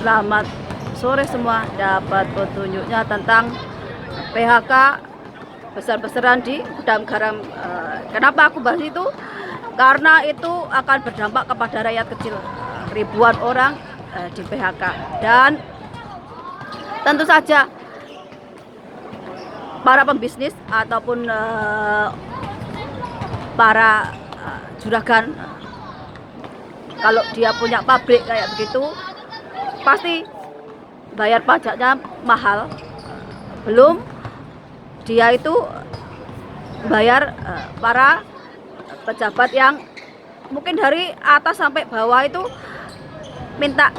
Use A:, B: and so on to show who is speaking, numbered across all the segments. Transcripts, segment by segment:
A: Selamat sore semua. Dapat petunjuknya tentang PHK besar-besaran di gudang garam. Kenapa aku bahas itu? Karena itu akan berdampak kepada rakyat kecil. Ribuan orang di PHK, dan tentu saja para pembisnis ataupun para juragan, kalau dia punya pabrik kayak begitu pasti bayar pajaknya mahal. Belum dia itu bayar para pejabat yang mungkin dari atas sampai bawah itu minta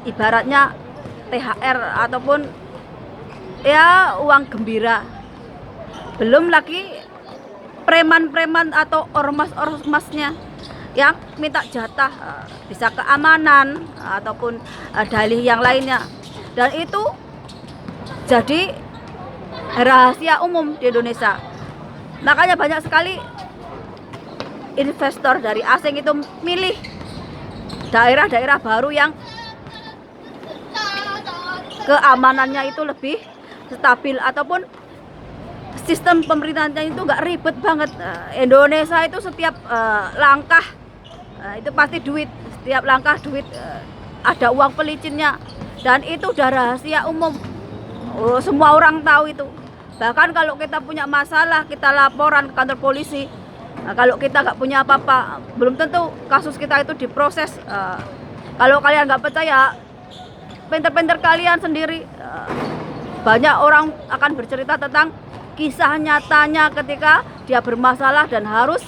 A: ibaratnya THR ataupun ya uang gembira. Belum lagi preman-preman atau ormas-ormasnya yang minta jatah, bisa keamanan ataupun dalih yang lainnya, dan itu jadi rahasia umum di Indonesia. Makanya banyak sekali investor dari asing itu milih daerah-daerah baru yang keamanannya itu lebih stabil ataupun sistem pemerintahnya itu nggak ribet banget. Indonesia itu setiap langkah itu pasti duit, setiap langkah duit, ada uang pelicinnya, dan itu udah rahasia umum. Semua orang tahu itu. Bahkan kalau kita punya masalah, kita laporan ke kantor polisi. Kalau kita nggak punya apa-apa, belum tentu kasus kita itu diproses. Kalau kalian nggak percaya, pinter-pinter kalian sendiri. Banyak orang akan bercerita tentang kisah nyatanya ketika dia bermasalah dan harus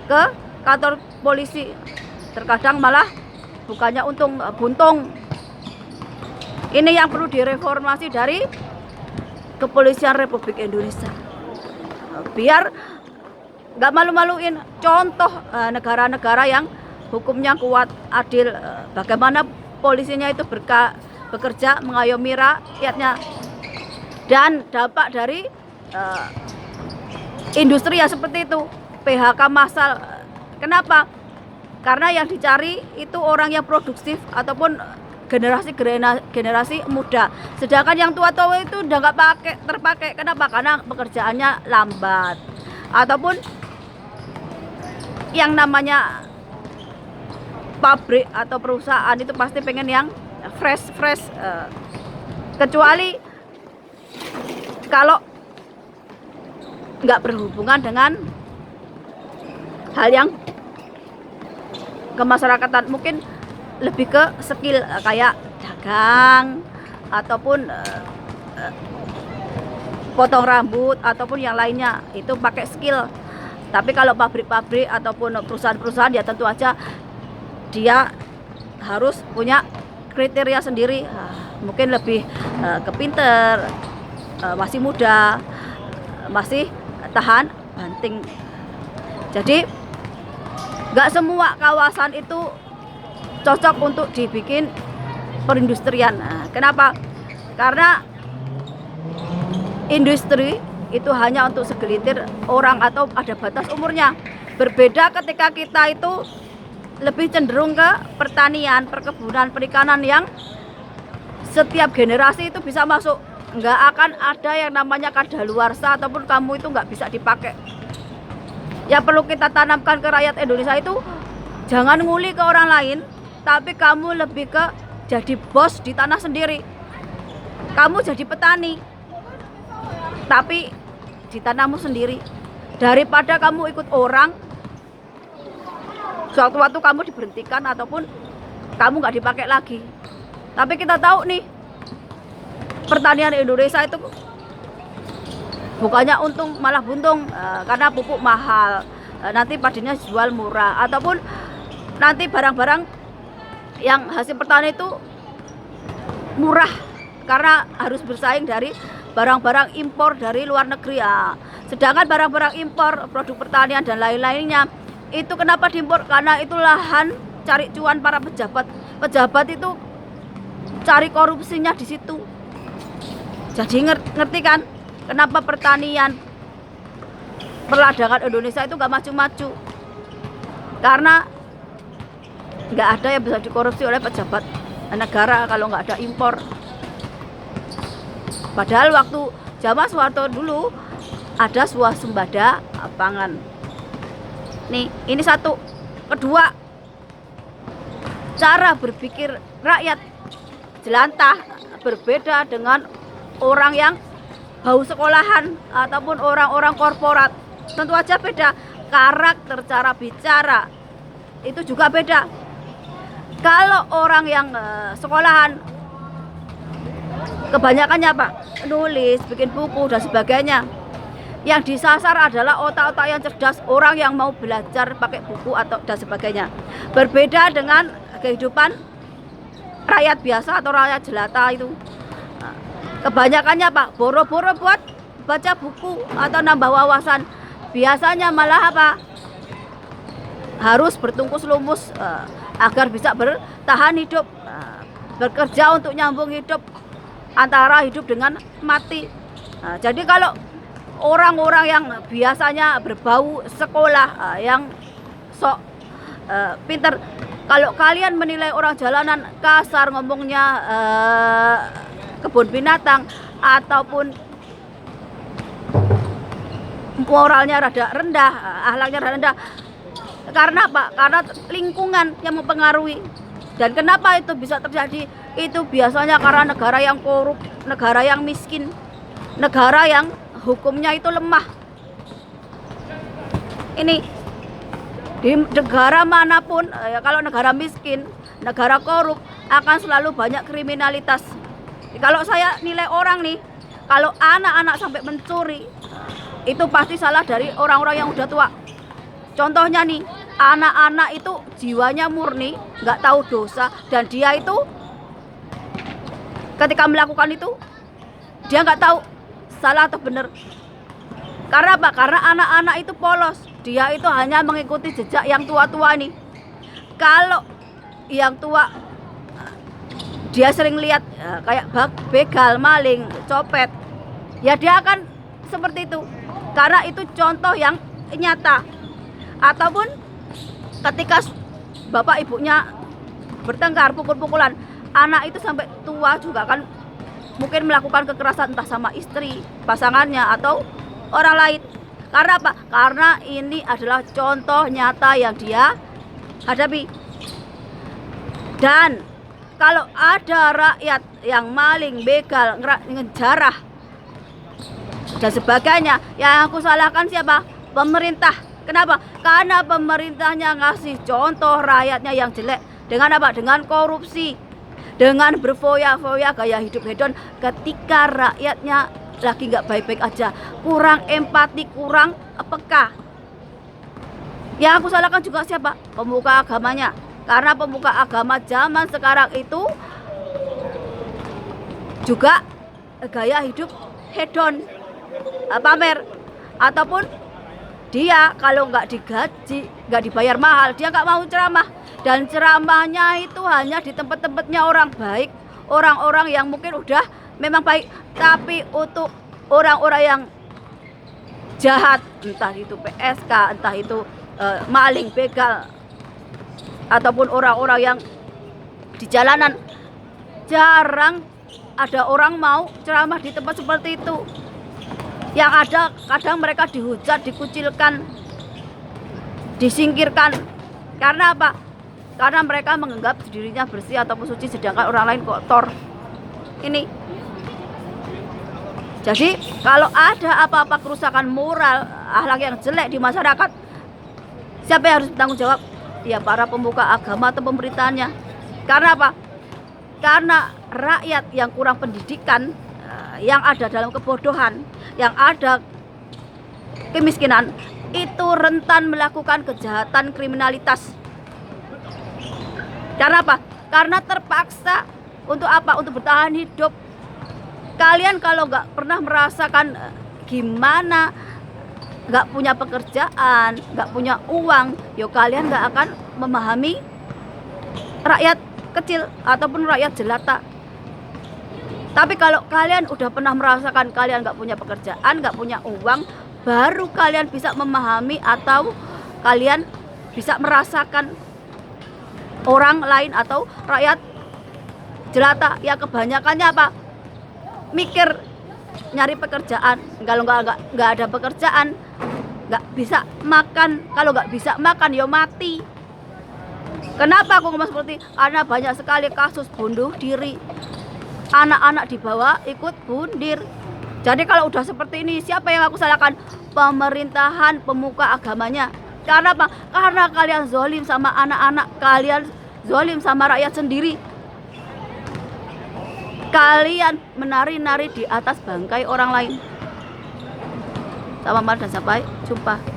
A: ke kantor polisi. Terkadang malah bukannya untung, buntung. Ini yang perlu direformasi dari Kepolisian Republik Indonesia, biar nggak malu-maluin. Contoh negara-negara yang hukumnya kuat, adil, bagaimana polisinya itu bekerja mengayomi rakyatnya. Dan dampak dari industri yang seperti itu, PHK massal. Kenapa? Karena yang dicari itu orang yang produktif ataupun generasi muda. Sedangkan yang tua-tua itu udah nggak terpakai. Kenapa? Karena pekerjaannya lambat. Ataupun yang namanya pabrik atau perusahaan itu pasti pengen yang fresh. Kecuali kalau nggak berhubungan dengan hal yang kemasyarakatan, mungkin lebih ke skill kayak dagang ataupun potong rambut ataupun yang lainnya, itu pakai skill. Tapi kalau pabrik-pabrik ataupun perusahaan-perusahaan, ya tentu aja dia harus punya kriteria sendiri. Mungkin lebih kepinter, masih muda, masih tahan banting. Jadi nggak semua kawasan itu cocok untuk dibikin perindustrian. Kenapa? Karena industri itu hanya untuk segelintir orang atau ada batas umurnya. Berbeda ketika kita itu lebih cenderung ke pertanian, perkebunan, perikanan yang setiap generasi itu bisa masuk. Nggak akan ada yang namanya kadaluarsa ataupun kamu itu nggak bisa dipakai. Yang perlu kita tanamkan ke rakyat Indonesia itu, jangan nguli ke orang lain, tapi kamu lebih ke jadi bos di tanah sendiri. Kamu jadi petani, tapi di tanahmu sendiri. Daripada kamu ikut orang, suatu-waktu kamu diberhentikan ataupun kamu nggak dipakai lagi. Tapi kita tahu nih, pertanian Indonesia itu bukannya untung malah buntung, karena pupuk mahal, nanti padinya jual murah, ataupun nanti barang-barang yang hasil pertanian itu murah karena harus bersaing dari barang-barang impor dari luar negeri. Sedangkan barang-barang impor, produk pertanian dan lain-lainnya itu kenapa diimpor? Karena itu lahan cari cuan para pejabat. Pejabat itu cari korupsinya di situ. Jadi ngerti kan kenapa pertanian, perladangan Indonesia itu gak maju-maju? Karena nggak ada yang bisa dikorupsi oleh pejabat. negara kalau nggak ada impor. Padahal waktu zaman Soeharto dulu ada swasembada pangan. Nih, ini satu. Kedua, cara berpikir rakyat jelantah berbeda dengan orang yang bau sekolahan ataupun orang-orang korporat. Tentu aja beda. Karakter, cara bicara itu juga beda. Kalau orang yang sekolahan kebanyakannya apa? Nulis, bikin buku dan sebagainya. Yang disasar adalah otak-otak yang cerdas, orang yang mau belajar pakai buku atau dan sebagainya. Berbeda dengan kehidupan rakyat biasa atau rakyat jelata itu. Kebanyakannya apa? Boro-boro buat baca buku atau nambah wawasan. Biasanya malah apa? Harus bertungkus lumus agar bisa bertahan hidup, bekerja untuk nyambung hidup antara hidup dengan mati. Jadi kalau orang-orang yang biasanya berbau sekolah, yang sok pinter, kalau kalian menilai orang jalanan kasar ngomongnya, kebun binatang ataupun moralnya rada rendah, akhlaknya rada rendah, karena apa? Karena lingkungan yang mempengaruhi. Dan kenapa itu bisa terjadi? Itu biasanya karena negara yang korup, negara yang miskin, negara yang hukumnya itu lemah. Ini di negara manapun, ya kalau negara miskin, negara korup, akan selalu banyak kriminalitas. Kalau saya nilai orang nih, kalau anak-anak sampai mencuri, itu pasti salah dari orang-orang yang udah tua. Contohnya nih, anak-anak itu jiwanya murni, nggak tahu dosa, dan dia itu ketika melakukan itu dia nggak tahu salah atau benar. Karena apa? Karena anak-anak itu polos, dia itu hanya mengikuti jejak yang tua-tua nih. Kalau yang tua dia sering lihat kayak begal, maling, copet, ya dia akan seperti itu. Karena itu contoh yang nyata. Ataupun ketika bapak ibunya bertengkar, pukul-pukulan, anak itu sampai tua juga kan mungkin melakukan kekerasan entah sama istri, pasangannya atau orang lain. Karena apa? Karena ini adalah contoh nyata yang dia hadapi. Dan kalau ada rakyat yang maling, begal, ngejarah dan sebagainya, yang aku salahkan siapa? Pemerintah. Kenapa? Karena pemerintahnya ngasih contoh rakyatnya yang jelek. Dengan apa? Dengan korupsi, dengan berfoya-foya gaya hidup hedon, ketika rakyatnya lagi nggak baik-baik aja, kurang empati, kurang peka. Yang aku salahkan juga siapa? Pemuka agamanya. Karena pemuka agama zaman sekarang itu juga gaya hidup hedon, pamer, ataupun dia kalau nggak digaji, nggak dibayar mahal, dia nggak mau ceramah. Dan ceramahnya itu hanya di tempat-tempatnya orang baik, orang-orang yang mungkin udah memang baik. Tapi untuk orang-orang yang jahat, entah itu PSK, entah itu maling, begal, ataupun orang-orang yang di jalanan, jarang ada orang mau ceramah di tempat seperti itu. Yang ada kadang mereka dihujat, dikucilkan, disingkirkan. Karena apa? Karena mereka menganggap dirinya bersih ataupun suci, sedangkan orang lain kotor. Ini. Jadi kalau ada apa-apa kerusakan moral, akhlak yang jelek di masyarakat, siapa yang harus bertanggung jawab? Ya para pemuka agama atau pemerintahnya. Karena apa? Karena rakyat yang kurang pendidikan, yang ada dalam kebodohan, yang ada kemiskinan, itu rentan melakukan kejahatan, kriminalitas. Karena apa? Karena terpaksa untuk apa? Untuk bertahan hidup. Kalian kalau nggak pernah merasakan gimana nggak punya pekerjaan, nggak punya uang, yo kalian nggak akan memahami rakyat kecil ataupun rakyat jelata. Tapi kalau kalian udah pernah merasakan kalian nggak punya pekerjaan, nggak punya uang, baru kalian bisa memahami atau kalian bisa merasakan orang lain atau rakyat jelata ya kebanyakannya apa, mikir nyari pekerjaan. Kalau nggak ada pekerjaan nggak bisa makan, kalau nggak bisa makan ya mati. Kenapa aku ngomong seperti? Karena banyak sekali kasus bunuh diri, anak-anak dibawa ikut bundir. Jadi kalau udah seperti ini, siapa yang aku salahkan? Pemerintahan, pemuka agamanya. Karena apa? Karena kalian zolim sama anak-anak, kalian zolim sama rakyat sendiri. Kalian menari-nari di atas bangkai orang lain. Selamat malam dan sampai jumpa.